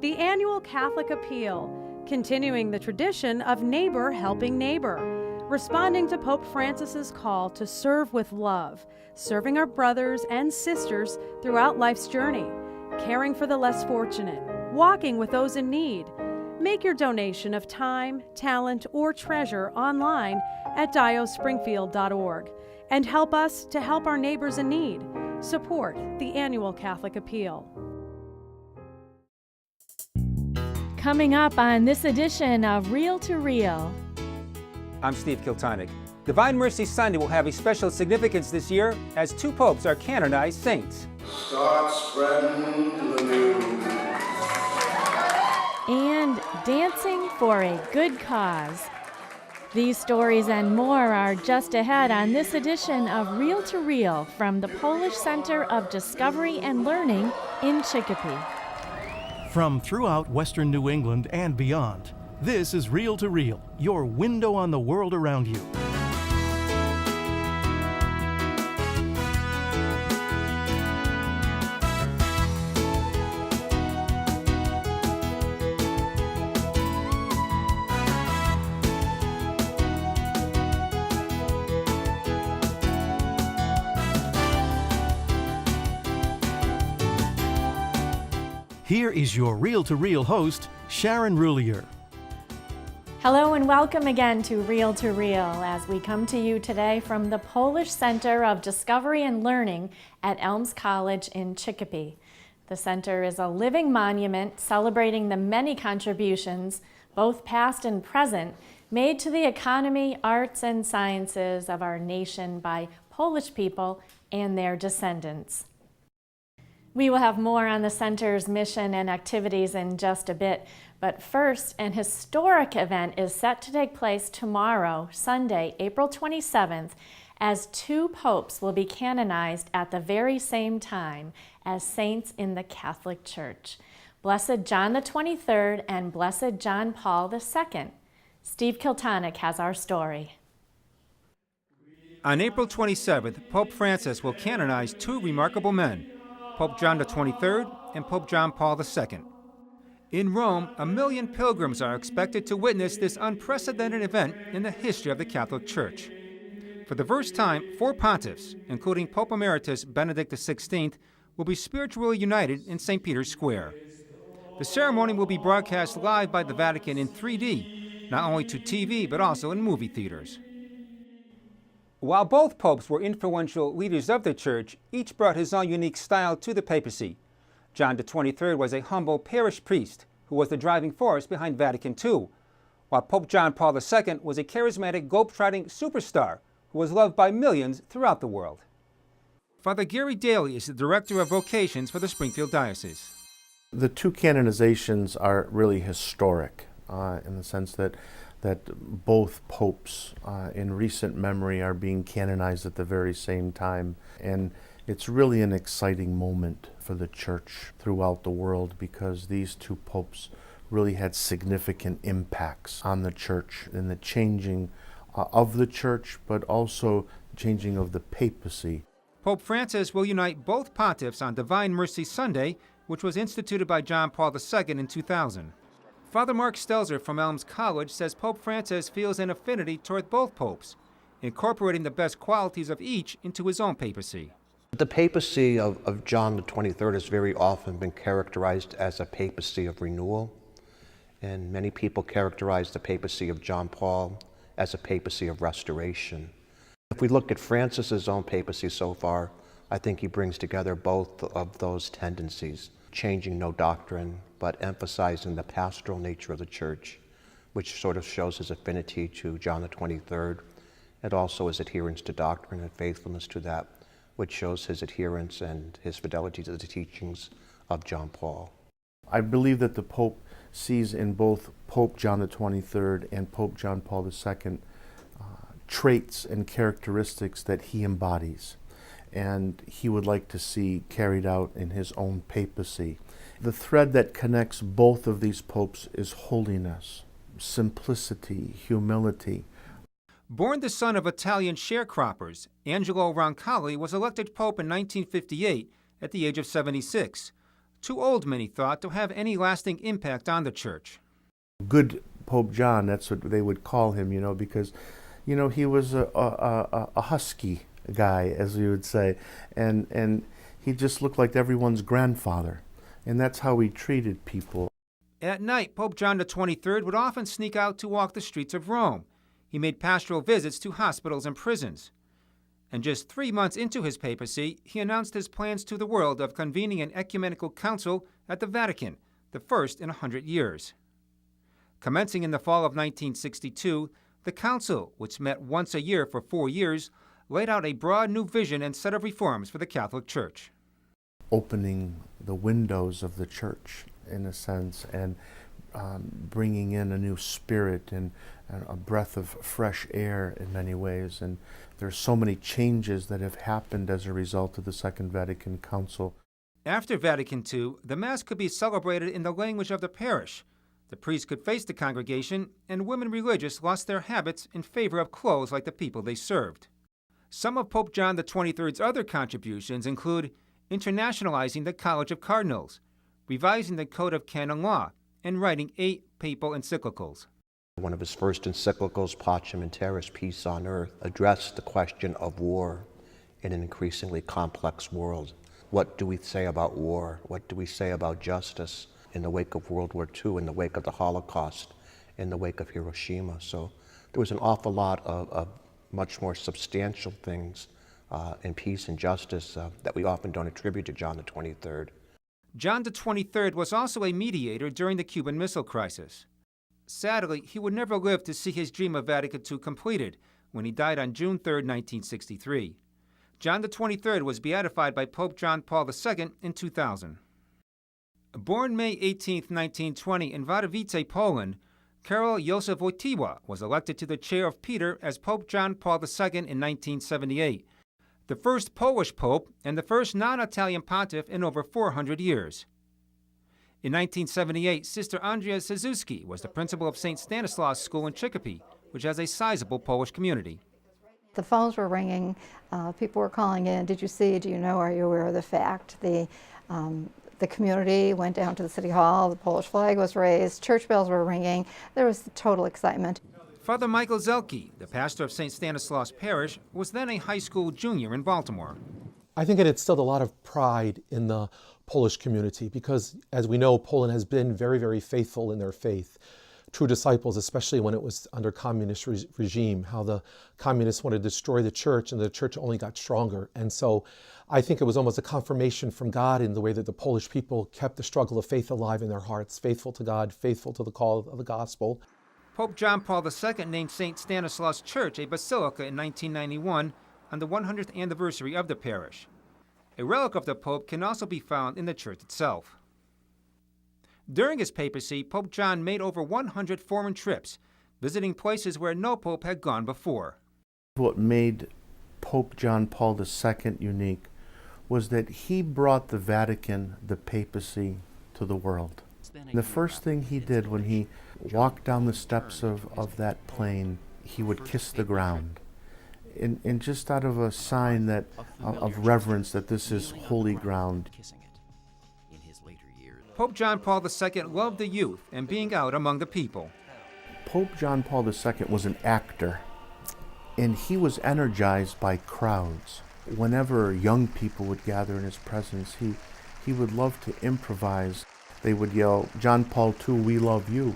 The annual Catholic Appeal, continuing the tradition of neighbor helping neighbor, responding to Pope Francis's call to serve with love, serving our brothers and sisters throughout life's journey, caring for the less fortunate, walking with those in need. Make your donation of time, talent, or treasure online at diocespringfield.org and help us to help our neighbors in need. Support the annual Catholic Appeal. Coming up on this edition of Real to Real. I'm Steve Kiltonic. Divine Mercy Sunday will have a special significance this year as two popes are canonized saints. Start spreading the news. And dancing for a good cause. These stories and more are just ahead on this edition of Real to Real from the Polish Center of Discovery and Learning in Chicopee. From throughout Western New England and beyond, this is Real to Real, your window on the world around you. Here is your Real to Real host, Sharon Roulier. Hello and welcome again to Real as we come to you today from the Polish Center of Discovery and Learning at Elms College in Chicopee. The center is a living monument celebrating the many contributions, both past and present, made to the economy, arts, and sciences of our nation by Polish people and their descendants. We will have more on the center's mission and activities in just a bit, but first, an historic event is set to take place tomorrow, Sunday, April 27th, as two popes will be canonized at the very same time as saints in the Catholic Church, Blessed John the 23rd and Blessed John Paul II. Steve Kiltonic has our story. On April 27th, Pope Francis will canonize two remarkable men, Pope John the 23rd and Pope John Paul II. In Rome, 1 million pilgrims are expected to witness this unprecedented event in the history of the Catholic Church. For the first time, four pontiffs, including Pope Emeritus Benedict XVI, will be spiritually united in St. Peter's Square. The ceremony will be broadcast live by the Vatican in 3D, not only to TV but also in movie theaters. While both popes were influential leaders of the Church, each brought his own unique style to the papacy. John the 23rd was a humble parish priest who was the driving force behind Vatican II, while Pope John Paul II was a charismatic globe-trotting superstar who was loved by millions throughout the world. Father Gary Daly is the Director of Vocations for the Springfield Diocese. The two canonizations are really historic in the sense that both popes in recent memory are being canonized at the very same time. And it's really an exciting moment for the Church throughout the world because these two popes really had significant impacts on the Church in the changing of the Church, but also changing of the papacy. Pope Francis will unite both pontiffs on Divine Mercy Sunday, which was instituted by John Paul II in 2000. Father Mark Stelzer from Elms College says Pope Francis feels an affinity toward both popes, incorporating the best qualities of each into his own papacy. The papacy of John the 23rd has very often been characterized as a papacy of renewal, and many people characterize the papacy of John Paul as a papacy of restoration. If we look at Francis's own papacy so far, I think he brings together both of those tendencies, changing no doctrine, but emphasizing the pastoral nature of the Church, which sort of shows his affinity to John the 23rd, and also his adherence to doctrine and faithfulness to that, which shows his adherence and his fidelity to the teachings of John Paul. I believe that the Pope sees in both Pope John the 23rd and Pope John Paul II traits and characteristics that he embodies, and he would like to see carried out in his own papacy. The thread that connects both of these popes is holiness, simplicity, humility. Born the son of Italian sharecroppers, Angelo Roncalli was elected pope in 1958 at the age of 76. Too old, many thought, to have any lasting impact on the church. Good Pope John, that's what they would call him, because, he was a husky guy, as we would say, and he just looked like everyone's grandfather, and that's how he treated people. At night, Pope John XXIII would often sneak out to walk the streets of Rome. He made pastoral visits to hospitals and prisons. And just 3 months into his papacy, he announced his plans to the world of convening an ecumenical council at the Vatican, the first in 100 years. Commencing in the fall of 1962, the council, which met once a year for 4 years, laid out a broad new vision and set of reforms for the Catholic Church. Opening the windows of the church, in a sense, and bringing in a new spirit and a breath of fresh air in many ways. And there's so many changes that have happened as a result of the Second Vatican Council. After Vatican II, the Mass could be celebrated in the language of the parish. The priest could face the congregation, and women religious lost their habits in favor of clothes like the people they served. Some of Pope John XXIII's other contributions include internationalizing the College of Cardinals, revising the Code of Canon Law, and writing 8 papal encyclicals. One of his first encyclicals, Pacem in Terris, Peace on Earth, addressed the question of war in an increasingly complex world. What do we say about war? What do we say about justice in the wake of World War II, in the wake of the Holocaust, in the wake of Hiroshima? So there was an awful lot of much more substantial things in peace and justice that we often don't attribute to John XXIII. John XXIII was also a mediator during the Cuban Missile Crisis. Sadly, he would never live to see his dream of Vatican II completed when he died on June 3, 1963. John XXIII was beatified by Pope John Paul II in 2000. Born May 18, 1920 in Wadowice, Poland, Karol Józef Wojtyła was elected to the chair of Peter as Pope John Paul II in 1978, the first Polish pope and the first non-Italian pontiff in over 400 years. In 1978, Sister Andrea Szyszewski was the principal of St. Stanislaus School in Chicopee, which has a sizable Polish community. The phones were ringing, people were calling in, did you see, do you know, are you aware of the fact? The community went down to the city hall, the Polish flag was raised, church bells were ringing, there was total excitement. Father Michael Zelke, the pastor of St. Stanislaus Parish, was then a high school junior in Baltimore. I think it instilled a lot of pride in the Polish community because, as we know, Poland has been very, very faithful in their faith. True disciples, especially when it was under communist regime, how the communists wanted to destroy the church and the church only got stronger. And so I think it was almost a confirmation from God in the way that the Polish people kept the struggle of faith alive in their hearts, faithful to God, faithful to the call of the gospel. Pope John Paul II named St. Stanislaus Church a basilica in 1991 on the 100th anniversary of the parish. A relic of the Pope can also be found in the church itself. During his papacy, Pope John made over 100 foreign trips, visiting places where no pope had gone before. What made Pope John Paul II unique was that he brought the Vatican, the papacy, to the world. The first thing he did when he walked down the steps of that plane, he would kiss the ground. And just out of a sign that of reverence that this is holy ground. Pope John Paul II loved the youth and being out among the people. Pope John Paul II was an actor, and he was energized by crowds. Whenever young people would gather in his presence, he would love to improvise. They would yell, "John Paul II, we love you."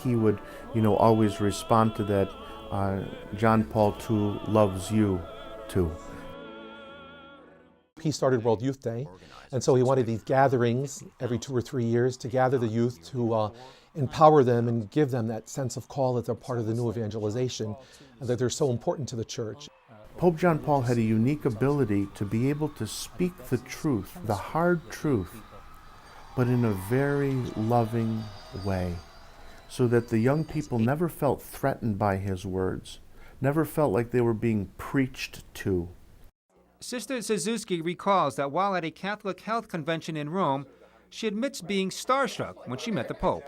He would, always respond to that, "John Paul II loves you too." He started World Youth Day, and so he wanted these gatherings every 2 or 3 years to gather the youth, to empower them and give them that sense of call that they're part of the new evangelization, and that they're so important to the church. Pope John Paul had a unique ability to be able to speak the truth, the hard truth, but in a very loving way, so that the young people never felt threatened by his words, never felt like they were being preached to. Sister Szyszewski recalls that while at a Catholic health convention in Rome, she admits being starstruck when she met the Pope.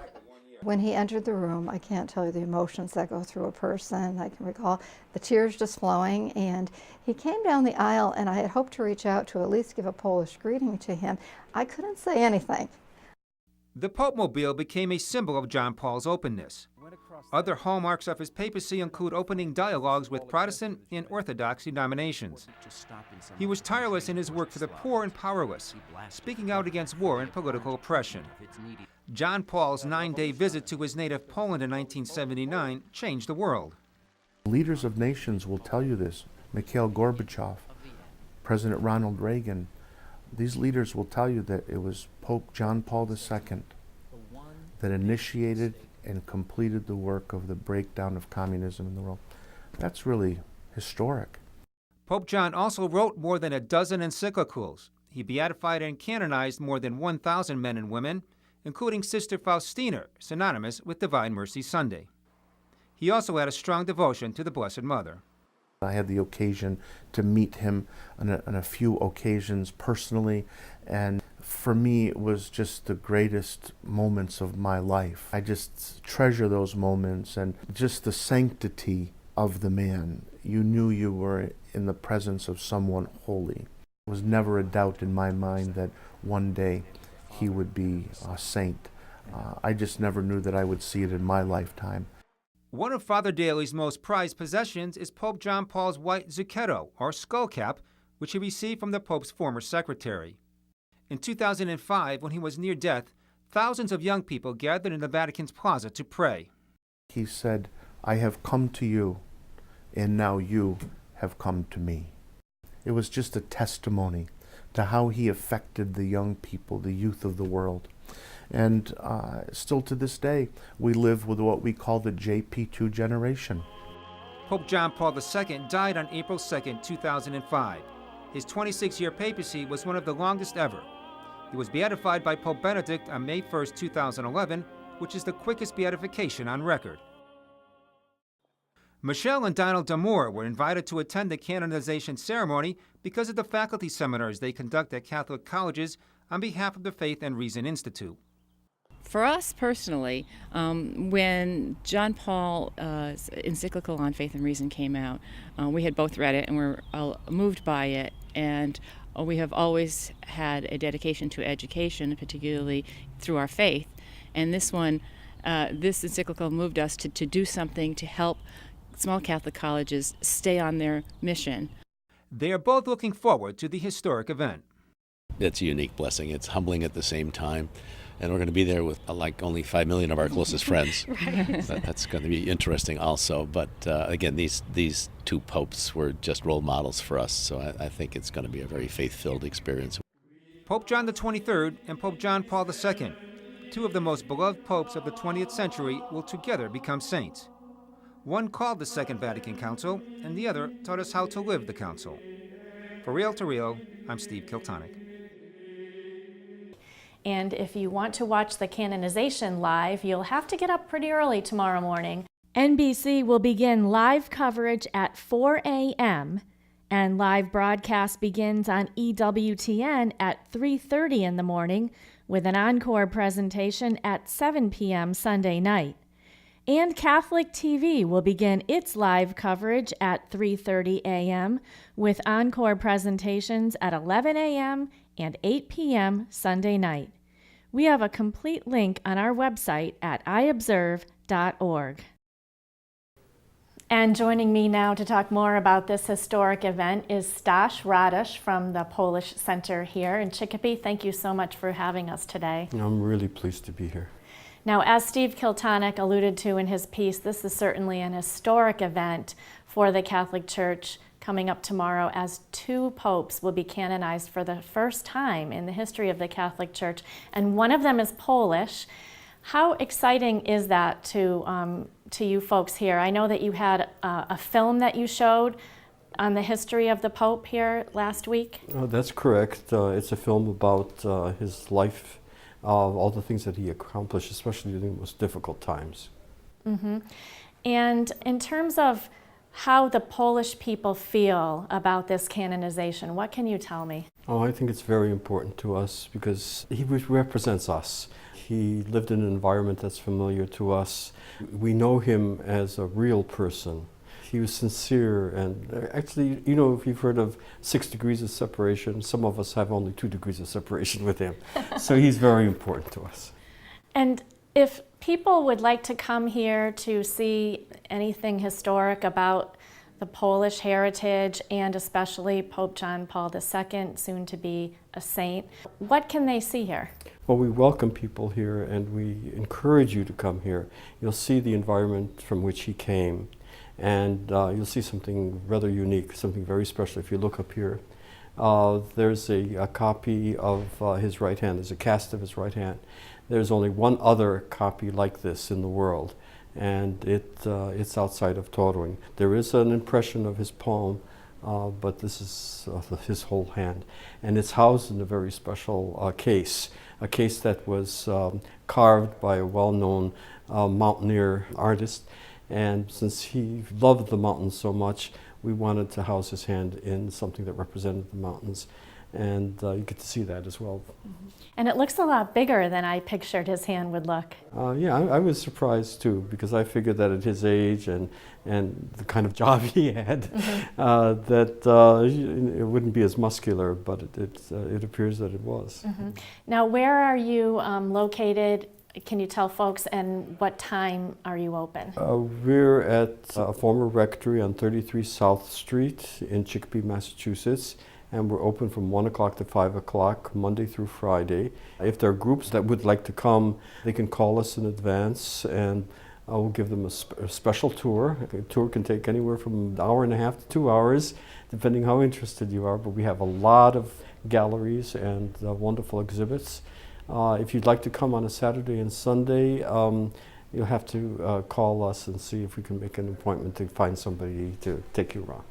When he entered the room, I can't tell you the emotions that go through a person. I can recall the tears just flowing, and he came down the aisle, and I had hoped to reach out to at least give a Polish greeting to him. I couldn't say anything. The Pope-mobile became a symbol of John Paul's openness. Other hallmarks of his papacy include opening dialogues with Protestant and Orthodox denominations. He was tireless in his work for the poor and powerless, speaking out against war and political oppression. John Paul's 9-day visit to his native Poland in 1979 changed the world. Leaders of nations will tell you this. Mikhail Gorbachev, President Ronald Reagan, these leaders will tell you that it was Pope John Paul II that initiated and completed the work of the breakdown of communism in the world. That's really historic. Pope John also wrote more than a dozen encyclicals. He beatified and canonized more than 1,000 men and women, including Sister Faustina, synonymous with Divine Mercy Sunday. He also had a strong devotion to the Blessed Mother. I had the occasion to meet him on a few occasions personally, and for me it was just the greatest moments of my life. I just treasure those moments and just the sanctity of the man. You knew you were in the presence of someone holy. There was never a doubt in my mind that one day he would be a saint. I just never knew that I would see it in my lifetime. One of Father Daly's most prized possessions is Pope John Paul's white zucchetto, or skull cap, which he received from the Pope's former secretary. In 2005, when he was near death, thousands of young people gathered in the Vatican's plaza to pray. He said, "I have come to you, and now you have come to me." It was just a testimony to how he affected the young people, the youth of the world. And still to this day, we live with what we call the JP2 generation. Pope John Paul II died on April 2, 2005. His 26-year papacy was one of the longest ever. He was beatified by Pope Benedict on May 1, 2011, which is the quickest beatification on record. Michelle and Donald D'Amour were invited to attend the canonization ceremony because of the faculty seminars they conduct at Catholic colleges on behalf of the Faith and Reason Institute. For us personally, when John Paul's encyclical on Faith and Reason came out, we had both read it and were moved by it, and we have always had a dedication to education, particularly through our faith. And this encyclical moved us to do something to help small Catholic colleges stay on their mission. They are both looking forward to the historic event. It's a unique blessing. It's humbling at the same time. And we're going to be there with like only 5 million of our closest friends. Right. That's going to be interesting also. But again, these two popes were just role models for us. So I think it's going to be a very faith-filled experience. Pope John XXIII and Pope John Paul II, two of the most beloved popes of the 20th century, will together become saints. One called the Second Vatican Council, and the other taught us how to live the council. For Real to Real, I'm Steve Kiltonic. And if you want to watch the canonization live, you'll have to get up pretty early tomorrow morning. NBC will begin live coverage at 4 a.m. and live broadcast begins on EWTN at 3:30 in the morning with an encore presentation at 7 p.m. Sunday night. And Catholic TV will begin its live coverage at 3:30 a.m. with encore presentations at 11 a.m. and 8 p.m. Sunday night. We have a complete link on our website at iobserve.org. And joining me now to talk more about this historic event is Staś Radosz from the Polish Center here in Chicopee. Thank you so much for having us today. I'm really pleased to be here. Now, as Steve Kiltonic alluded to in his piece, this is certainly an historic event for the Catholic Church coming up tomorrow, as two popes will be canonized for the first time in the history of the Catholic Church, and one of them is Polish. How exciting is that to you folks here? I know that you had a film that you showed on the history of the Pope here last week. That's correct. It's a film about his life, all the things that he accomplished, especially during the most difficult times. Mm-hmm. And in terms of how the Polish people feel about this canonization, what can you tell me? Oh, I think it's very important to us because he represents us. He lived in an environment that's familiar to us. We know him as a real person. He was sincere, and actually, you know, if you've heard of 6 degrees of separation, some of us have only 2 degrees of separation with him. So he's very important to us. And if people would like to come here to see anything historic about the Polish heritage, and especially Pope John Paul II, soon to be a saint, what can they see here? Well, we welcome people here, and we encourage you to come here. You'll see the environment from which he came, and you'll see something rather unique, something very special. If you look up here, there's a copy of his right hand. There's a cast of his right hand. There's only one other copy like this in the world, and it's outside of Tourigney. There is an impression of his palm, but this is his whole hand. And it's housed in a very special case, a case that was carved by a well-known mountaineer artist. And since he loved the mountains so much, we wanted to house his hand in something that represented the mountains. And you get to see that as well. Mm-hmm. And it looks a lot bigger than I pictured his hand would look. Yeah, I was surprised too, because I figured that at his age and the kind of job he had, that it wouldn't be as muscular, but it appears that it was. Mm-hmm. Now, where are you located? Can you tell folks, and what time are you open? We're at a former rectory on 33 South Street in Chicopee, Massachusetts. And we're open from 1 o'clock to 5 o'clock, Monday through Friday. If there are groups that would like to come, they can call us in advance, and we'll give them a special tour. A tour can take anywhere from an hour and a half to 2 hours, depending how interested you are. But we have a lot of galleries and wonderful exhibits. If you'd like to come on a Saturday and Sunday, you'll have to call us and see if we can make an appointment to find somebody to take you around.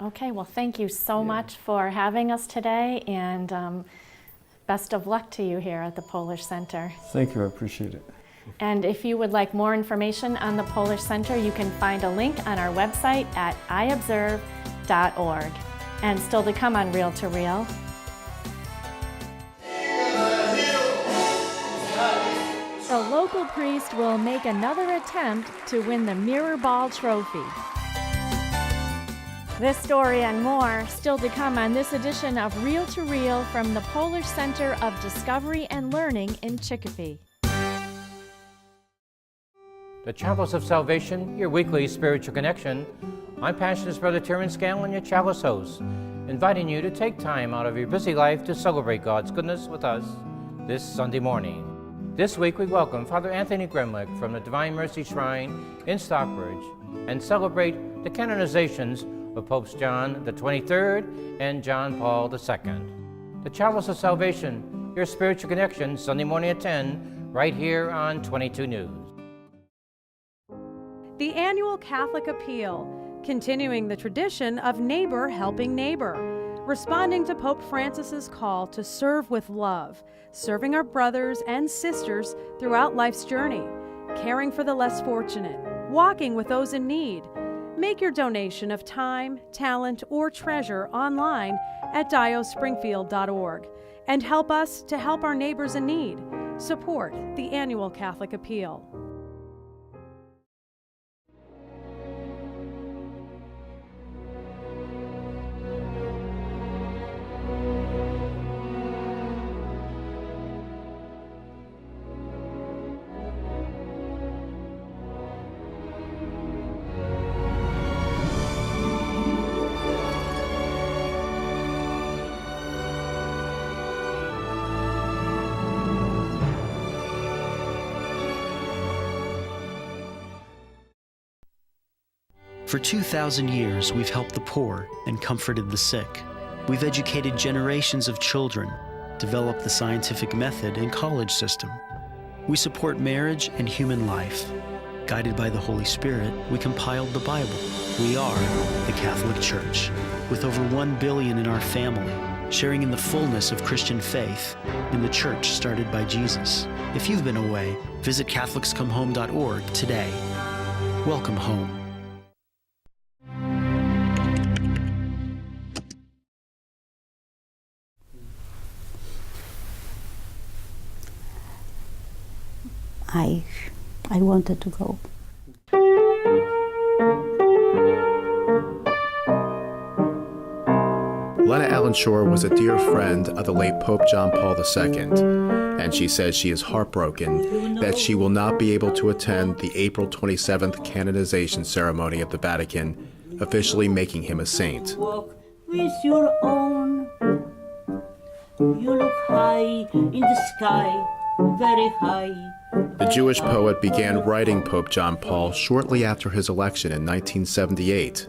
Okay, well, thank you so much for having us today, and best of luck to you here at the Polish Center. Thank you, I appreciate it. And if you would like more information on the Polish Center, you can find a link on our website at iobserve.org. And still to come on Reel to Reel. A local priest will make another attempt to win the Mirror Ball Trophy. This story and more still to come on this edition of Reel to Reel from the Polish Center of Discovery and Learning in Chicopee. The Chalice of Salvation, your weekly spiritual connection. I'm Pastor's Brother Terrence Scanlon, your Chalice host, inviting you to take time out of your busy life to celebrate God's goodness with us this Sunday morning. This week we welcome Father Anthony Gremlick from the Divine Mercy Shrine in Stockbridge and celebrate the canonizations of Popes John the 23rd and John Paul II. The Chalice of Salvation, your spiritual connection, Sunday morning at 10, right here on 22 News. The annual Catholic Appeal, continuing the tradition of neighbor helping neighbor, responding to Pope Francis's call to serve with love, serving our brothers and sisters throughout life's journey, caring for the less fortunate, walking with those in need. Make your donation of time, talent, or treasure online at diocespringfield.org and help us to help our neighbors in need. Support the annual Catholic Appeal. For 2,000 years, we've helped the poor and comforted the sick. We've educated generations of children, developed the scientific method and college system. We support marriage and human life. Guided by the Holy Spirit, we compiled the Bible. We are the Catholic Church, with over 1 billion in our family, sharing in the fullness of Christian faith in the church started by Jesus. If you've been away, visit CatholicsComeHome.org today. Welcome home. I wanted to go. Lena Allen Shore was a dear friend of the late Pope John Paul II, and she says she is heartbroken that she will not be able to attend the April 27th canonization ceremony at the Vatican, officially making him a saint. Walk with your own. You look high in the sky, very high. The Jewish poet began writing Pope John Paul shortly after his election in 1978.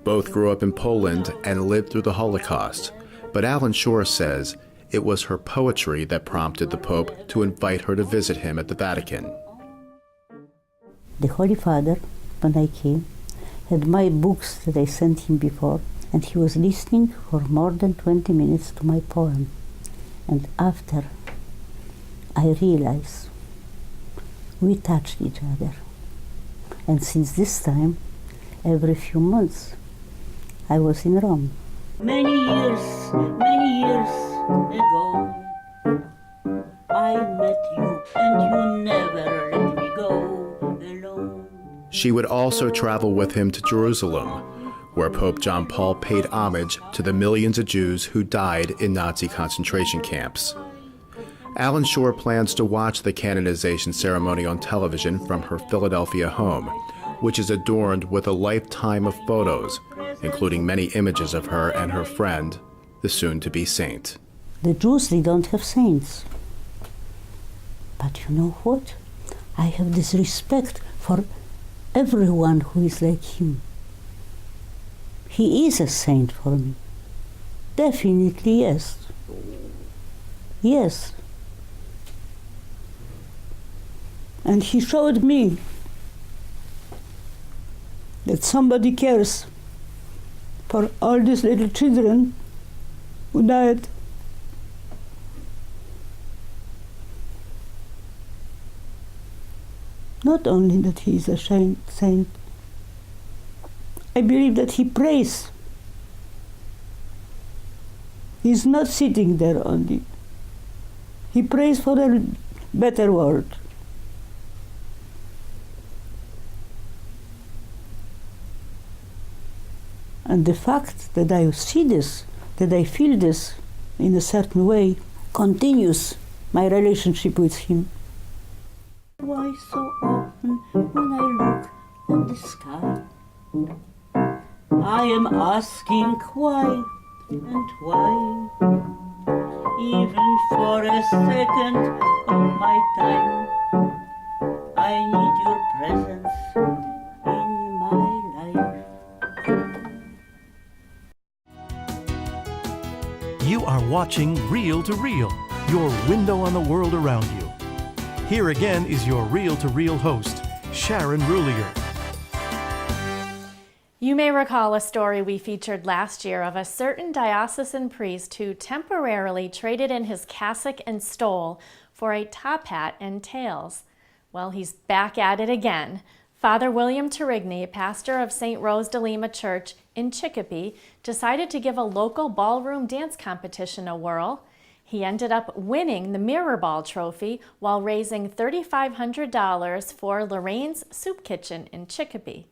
Both grew up in Poland and lived through the Holocaust, but Allen Shore says it was her poetry that prompted the Pope to invite her to visit him at the Vatican. The Holy Father, when I came, had my books that I sent him before, and he was listening for more than 20 minutes to my poem. And after, I realized we touched each other. And since this time, every few months, I was in Rome. Many years ago, I met you, and you never let me go alone. She would also travel with him to Jerusalem, where Pope John Paul paid homage to the millions of Jews who died in Nazi concentration camps. Allen Shore plans to watch the canonization ceremony on television from her Philadelphia home, which is adorned with a lifetime of photos, including many images of her and her friend, the soon-to-be saint. The Jews, they don't have saints. But you know what? I have this respect for everyone who is like him. He is a saint for me. Definitely, yes. Yes. And he showed me that somebody cares for all these little children who died. Not only that he is a saint, I believe that he prays. He's not sitting there only. He prays for a better world. And the fact that I see this, that I feel this in a certain way, continues my relationship with him. Why so often when I look at the sky, I am asking why and why. Even for a second of my time, I need your presence in my life. You are watching Reel to Reel, your window on the world around you. Here again is your Reel to Reel host, Sharon Rulier. You may recall a story we featured last year of a certain diocesan priest who temporarily traded in his cassock and stole for a top hat and tails. Well, he's back at it again. Father William Tourigney, pastor of St. Rose de Lima Church in Chicopee, decided to give a local ballroom dance competition a whirl. He ended up winning the Mirror Ball Trophy while raising $3,500 for Lorraine's Soup Kitchen in Chicopee.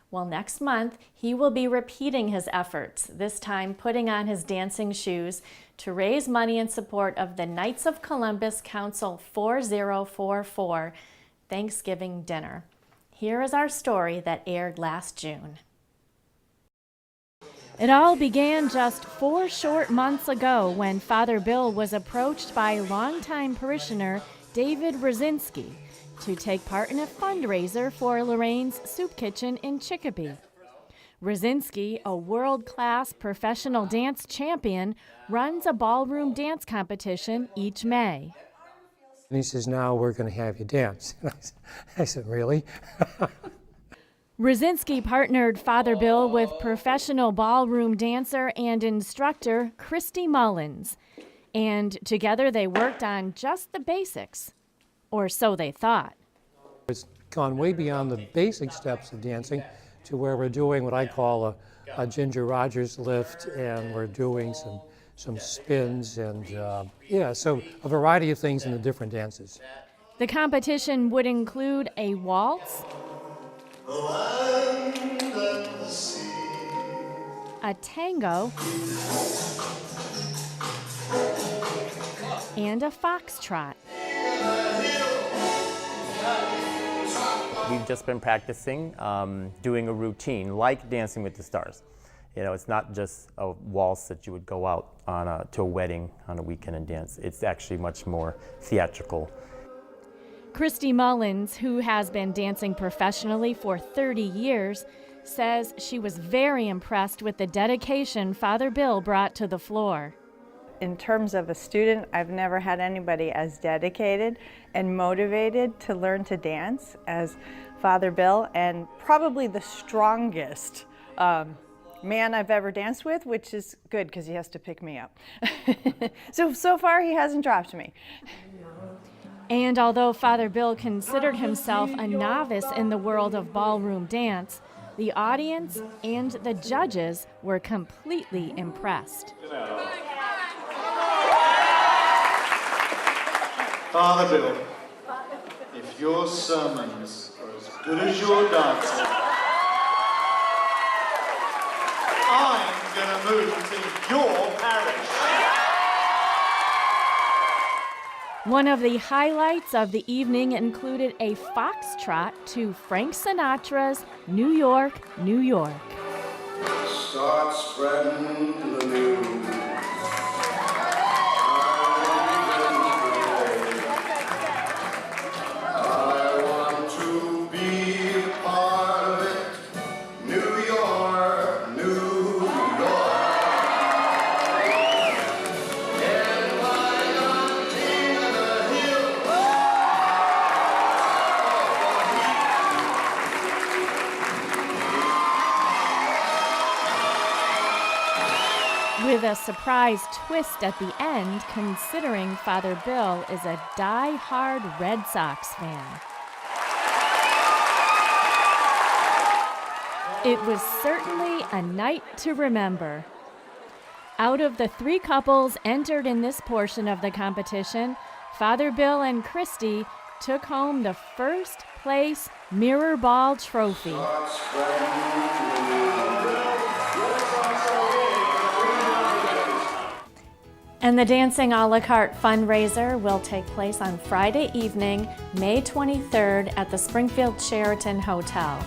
Well, next month, he will be repeating his efforts, this time putting on his dancing shoes to raise money in support of the Knights of Columbus Council 4044 Thanksgiving Dinner. Here is our story that aired last June. It all began just 4 short months ago when Father Bill was approached by longtime parishioner David Brzezinski to take part in a fundraiser for Lorraine's Soup Kitchen in Chicopee. Brzezinski, a world-class professional dance champion, runs a ballroom dance competition each May. And he says, now we're going to have you dance. I said, really? Brzezinski partnered Father Bill with professional ballroom dancer and instructor Christy Mullins, and together they worked on just the basics, or so they thought. It's gone way beyond the basic steps of dancing to where we're doing what I call a Ginger Rogers lift, and we're doing some spins and, so a variety of things in the different dances. The competition would include a waltz, a tango, and a foxtrot. We've just been practicing doing a routine like Dancing with the Stars. You know, it's not just a waltz that you would go out on to a wedding on a weekend and dance. It's actually much more theatrical. Christy Mullins, who has been dancing professionally for 30 years, says she was very impressed with the dedication Father Bill brought to the floor. In terms of a student, I've never had anybody as dedicated and motivated to learn to dance as Father Bill, and probably the strongest man I've ever danced with, which is good because he has to pick me up. So far he hasn't dropped me. And although Father Bill considered himself a novice in the world of ballroom dance, the audience and the judges were completely impressed. Father Bill, if your sermons are as good as your dancing, I'm going to move to your parish. One of the highlights of the evening included a foxtrot to Frank Sinatra's New York, New York. Start spreading the news. I want to be a part of it. New York, New York. And why not king of the hill? With a surprise twist at the end, considering Father Bill is a die-hard Red Sox fan. It was certainly a night to remember. Out of the 3 couples entered in this portion of the competition, Father Bill and Christy took home the first place mirror ball trophy. And the Dancing a la carte fundraiser will take place on Friday evening, May 23rd at the Springfield Sheraton Hotel.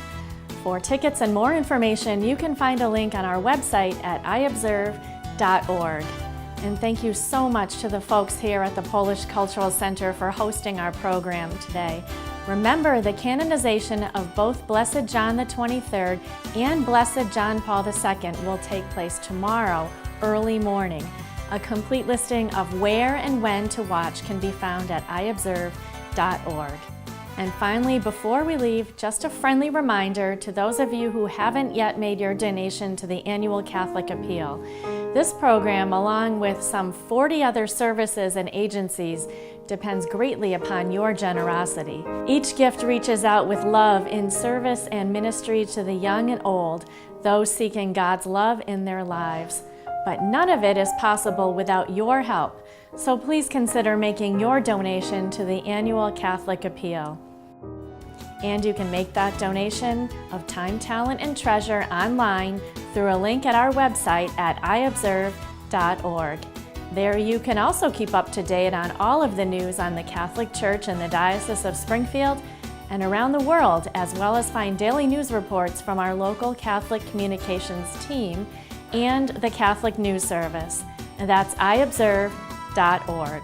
For tickets and more information, you can find a link on our website at iobserve.org. And thank you so much to the folks here at the Polish Cultural Center for hosting our program today. Remember, the canonization of both Blessed John the 23rd and Blessed John Paul II will take place tomorrow, early morning. A complete listing of where and when to watch can be found at iobserve.org. And finally, before we leave, just a friendly reminder to those of you who haven't yet made your donation to the annual Catholic Appeal. This program, along with some 40 other services and agencies, depends greatly upon your generosity. Each gift reaches out with love in service and ministry to the young and old, those seeking God's love in their lives. But none of it is possible without your help, so please consider making your donation to the annual Catholic Appeal. And you can make that donation of time, talent, and treasure online through a link at our website at iobserve.org. There you can also keep up to date on all of the news on the Catholic Church in the Diocese of Springfield and around the world, as well as find daily news reports from our local Catholic communications team and the Catholic News Service, and that's iobserve.org.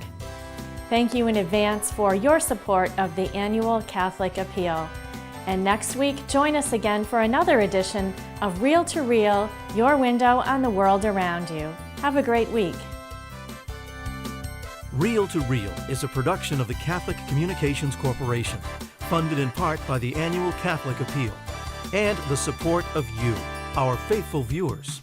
Thank you in advance for your support of the annual Catholic Appeal. And next week, join us again for another edition of Reel to Reel, your window on the world around you. Have a great week. Reel to Reel is a production of the Catholic Communications Corporation, funded in part by the annual Catholic Appeal, and the support of you, our faithful viewers.